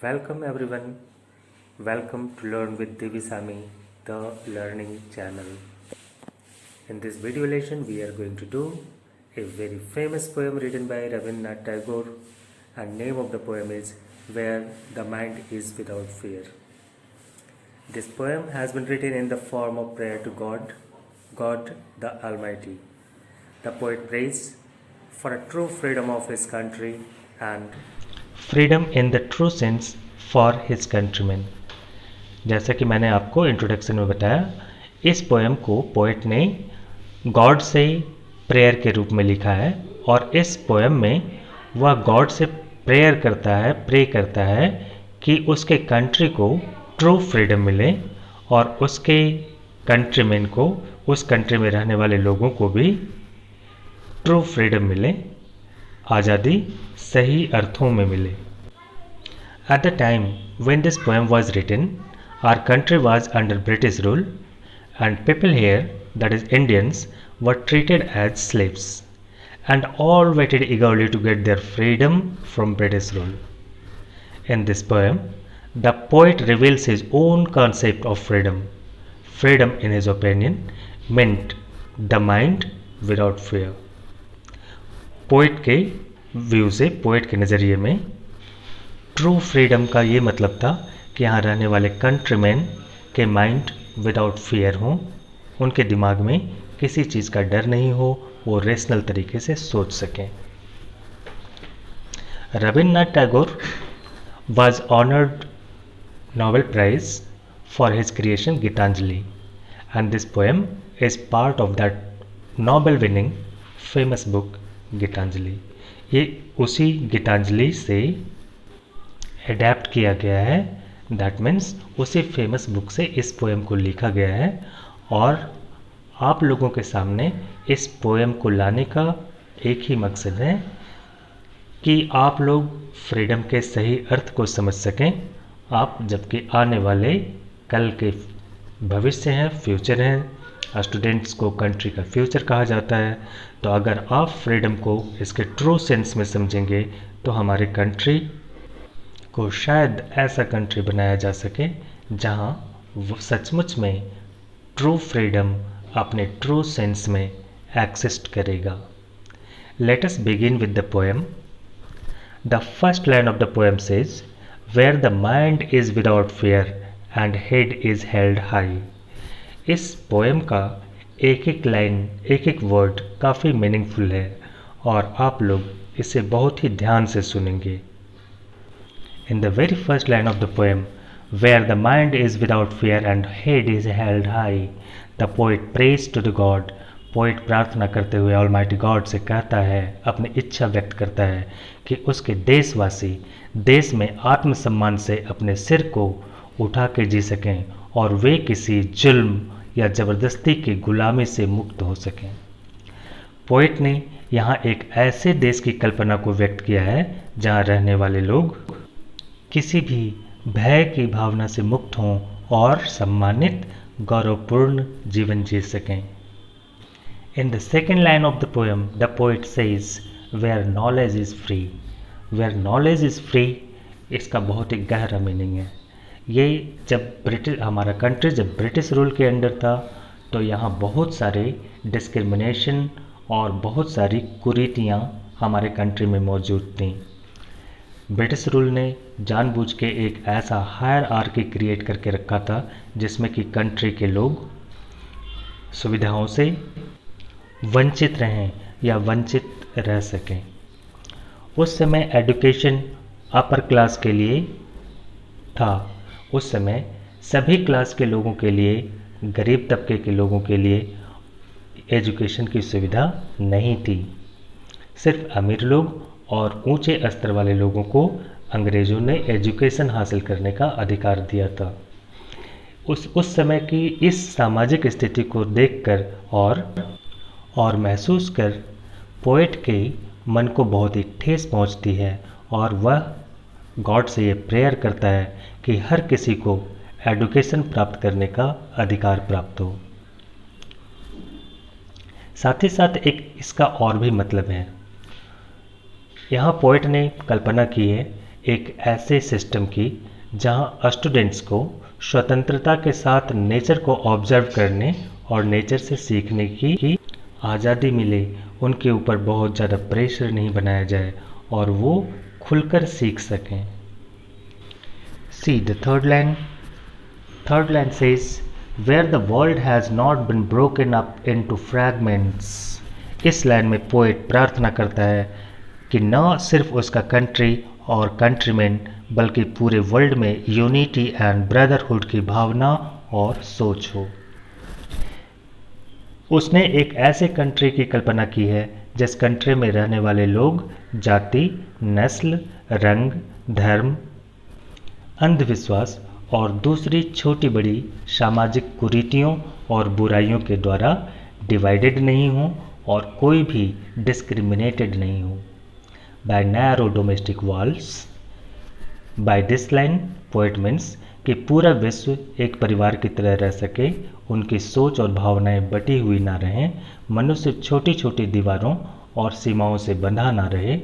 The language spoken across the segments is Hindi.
Welcome everyone. Welcome to Learn with Devisami, the learning channel. In this video lesson, we are going to do a very famous poem written by Rabindranath Tagore, and name of the poem is Where the Mind is Without Fear. This poem has been written in the form of prayer to God the Almighty. The poet prays for a true freedom of his country and freedom in the true sense for his countryman. जैसा कि मैंने आपको इंट्रोडक्शन में बताया, इस पोएम को पोएट ने गॉड से प्रेयर के रूप में लिखा है और इस पोएम में वह गॉड से प्रे करता है कि उसके कंट्री को ट्रू फ्रीडम मिले और उसके कंट्रीमैन को, उस कंट्री में रहने वाले लोगों को भी ट्रू फ्रीडम मिले, आज़ादी सही अर्थों में मिले। At the time when this poem was written, our country was under British rule and people here, that is Indians, were treated as slaves and all waited eagerly to get their freedom from British rule. In this poem, the poet reveals his own concept of freedom. Freedom, in his opinion, meant the mind without fear. Poet के व्यू से, पोइट के नज़रिए में ट्रू फ्रीडम का ये मतलब था कि यहाँ रहने वाले कंट्रीमैन के माइंड विदाउट फियर हो, उनके दिमाग में किसी चीज़ का डर नहीं हो, वो रेशनल तरीके से सोच सकें। Rabindranath Tagore was honored Nobel Prize for his creation Gitanjali, and this poem is part of that Nobel winning famous book Geetanjali. ये उसी गीतांजलि से एडेप्ट किया गया है, दैट मीन्स उसी फेमस बुक से इस पोएम को लिखा गया है और आप लोगों के सामने इस पोएम को लाने का एक ही मकसद है कि आप लोग फ्रीडम के सही अर्थ को समझ सकें। आप जबकि आने वाले कल के भविष्य हैं, फ्यूचर हैं, स्टूडेंट्स को कंट्री का फ्यूचर कहा जाता है, तो अगर आप फ्रीडम को इसके ट्रू सेंस में समझेंगे तो हमारे कंट्री को शायद ऐसा कंट्री बनाया जा सके जहां वो सचमुच में ट्रू फ्रीडम अपने ट्रू सेंस में एक्सिस्ट करेगा। Let us begin with the poem. The first line of the poem says, where the mind is without fear and head is held high. इस पोएम का एक एक लाइन, एक एक वर्ड काफ़ी मीनिंगफुल है और आप लोग इसे बहुत ही ध्यान से सुनेंगे। In the very first line of the poem, where the mind is without fear and head is held high, the poet prays to the God. Poet प्रार्थना करते हुए ऑलमाइटी गॉड से कहता है, अपनी इच्छा व्यक्त करता है कि उसके देशवासी देश में आत्मसम्मान से अपने सिर को उठा के जी सकें और वे किसी जुल्म या ज़बरदस्ती की गुलामी से मुक्त हो सकें। पोइट ने यहाँ एक ऐसे देश की कल्पना को व्यक्त किया है जहाँ रहने वाले लोग किसी भी भय की भावना से मुक्त हों और सम्मानित गौरवपूर्ण जीवन जी सकें। In the second line of the poem, the poet says, where knowledge is free. Where knowledge is free, इसका बहुत ही गहरा मीनिंग है। ये जब हमारा कंट्री जब ब्रिटिश रूल के अंडर था तो यहाँ बहुत सारे डिस्क्रिमिनेशन और बहुत सारी कुरीतियाँ हमारे कंट्री में मौजूद थीं। ब्रिटिश रूल ने जानबूझ के एक ऐसा हायरार्की क्रिएट करके रखा था जिसमें कि कंट्री के लोग सुविधाओं से वंचित रहें या वंचित रह सकें। उस समय एजुकेशन अपर क्लास के लिए था। उस समय सभी क्लास के लोगों के लिए, गरीब तबके के लोगों के लिए एजुकेशन की सुविधा नहीं थी। सिर्फ अमीर लोग और ऊंचे स्तर वाले लोगों को अंग्रेज़ों ने एजुकेशन हासिल करने का अधिकार दिया था। उस समय की इस सामाजिक स्थिति को देखकर और महसूस कर पोएट के मन को बहुत ही ठेस पहुंचती है और वह गॉड से ये प्रेयर करता है कि हर किसी को एजुकेशन प्राप्त करने का अधिकार प्राप्त हो। साथ ही साथ इसका और भी मतलब है। यहाँ पोएट ने कल्पना की है एक ऐसे सिस्टम की जहां स्टूडेंट्स को स्वतंत्रता के साथ नेचर को ऑब्जर्व करने और नेचर से सीखने की आज़ादी मिले, उनके ऊपर बहुत ज़्यादा प्रेशर नहीं बनाया जाए और वो खुलकर सीख सकें। See the third line. Third line says, where the world has not been broken up into fragments. इस लाइन में पोएट प्रार्थना करता है कि न सिर्फ उसका कंट्री और कंट्रीमैन बल्कि पूरे वर्ल्ड में यूनिटी एंड ब्रदरहुड की भावना और सोच हो। उसने एक ऐसे कंट्री की कल्पना की है जिस कंट्री में रहने वाले लोग जाति, नस्ल, रंग, धर्म, अंधविश्वास और दूसरी छोटी बड़ी सामाजिक कुरीतियों और बुराइयों के द्वारा डिवाइडेड नहीं हो और कोई भी डिस्क्रिमिनेटेड नहीं हो by narrow domestic walls. By this line poet means कि पूरा विश्व एक परिवार की तरह रह सके, उनकी सोच और भावनाएं बटी हुई ना रहें, मनुष्य छोटी छोटी दीवारों और सीमाओं से बंधा ना रहे,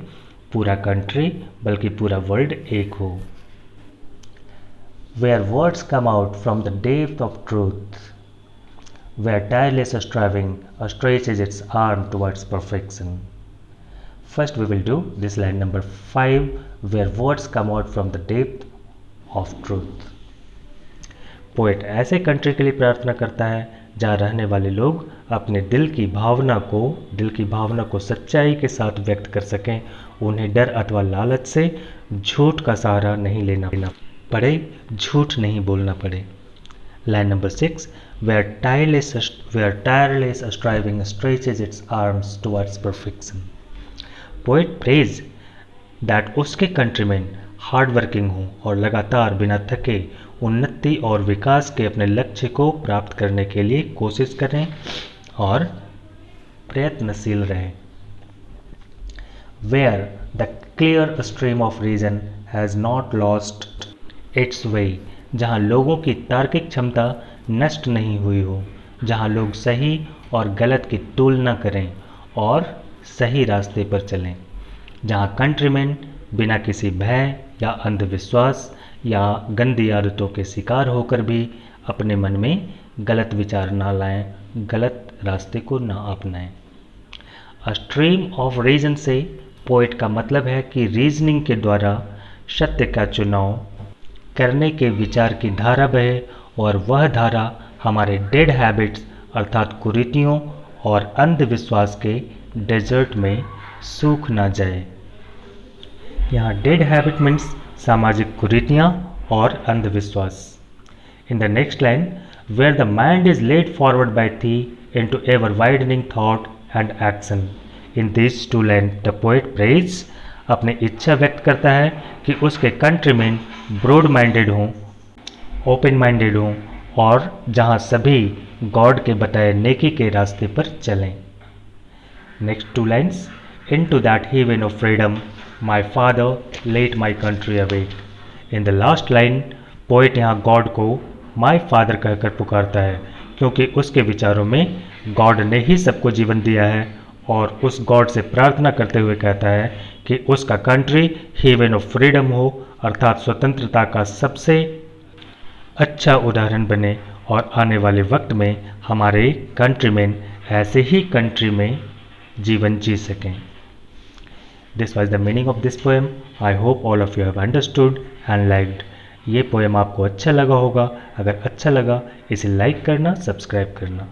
पूरा कंट्री बल्कि पूरा वर्ल्ड एक हो। Where words come out from the depth of truth, where tireless striving stretches its arm towards perfection. First we will do this line number 5, where words come out from the depth of truth. Poet ऐसे कंट्री के लिए प्रार्थना करता है जहाँ रहने वाले लोग अपने दिल की भावना को सच्चाई के साथ व्यक्त कर सकें, उन्हें डर अथवा लालच से झूठ का सहारा नहीं लेना पड़े, झूठ नहीं बोलना पड़े। Line number 6, where tireless striving stretches its arms towards perfection. Poet prays that उसके कंट्रीमैन हार्ड वर्किंग हों और लगातार बिना थके उन्नति और विकास के अपने लक्ष्य को प्राप्त करने के लिए कोशिश करें और प्रयत्नशील रहें। Where the clear stream of reason has not lost its way, जहाँ लोगों की तार्किक क्षमता नष्ट नहीं हुई हो, जहाँ लोग सही और गलत की तुलना करें और सही रास्ते पर चलें, जहाँ कंट्रीमैन बिना किसी भय या अंधविश्वास या गंदी आदतों के शिकार होकर भी अपने मन में गलत विचार ना लाएं, गलत रास्ते को ना अपनाएं। स्ट्रीम ऑफ रीजन से पोएट का मतलब है कि रीजनिंग के द्वारा सत्य का चुनाव करने के विचार की धारा बहे और वह धारा हमारे डेड हैबिट्स अर्थात कुरीतियों और अंधविश्वास के डेजर्ट में सूख ना जाए। यहाँ डेड हैबिट मीन्स सामाजिक कुरीतियाँ और अंधविश्वास। In the next line, where the mind is led forward by thee into ever widening thought and action. In this two line the poet prays अपनी इच्छा व्यक्त करता है कि उसके कंट्रीमैन ब्रॉड माइंडेड हों, ओपन माइंडेड हों और जहां सभी गॉड के बताए नेकी के रास्ते पर चलें। Next two lines, into that heaven of freedom my father let my country away. In the last line poet यहाँ गॉड को माय फादर कहकर पुकारता है क्योंकि उसके विचारों में गॉड ने ही सबको जीवन दिया है और उस गॉड से प्रार्थना करते हुए कहता है कि उसका कंट्री हेवन ऑफ फ्रीडम हो अर्थात स्वतंत्रता का सबसे अच्छा उदाहरण बने और आने वाले वक्त में हमारे कंट्रीमैन ऐसे ही कंट्री में जीवन जी सकें। This was the meaning of this poem. I hope all of you have understood and liked. ये पोएम आपको अच्छा लगा होगा। अगर अच्छा लगा इसे लाइक करना, सब्सक्राइब करना।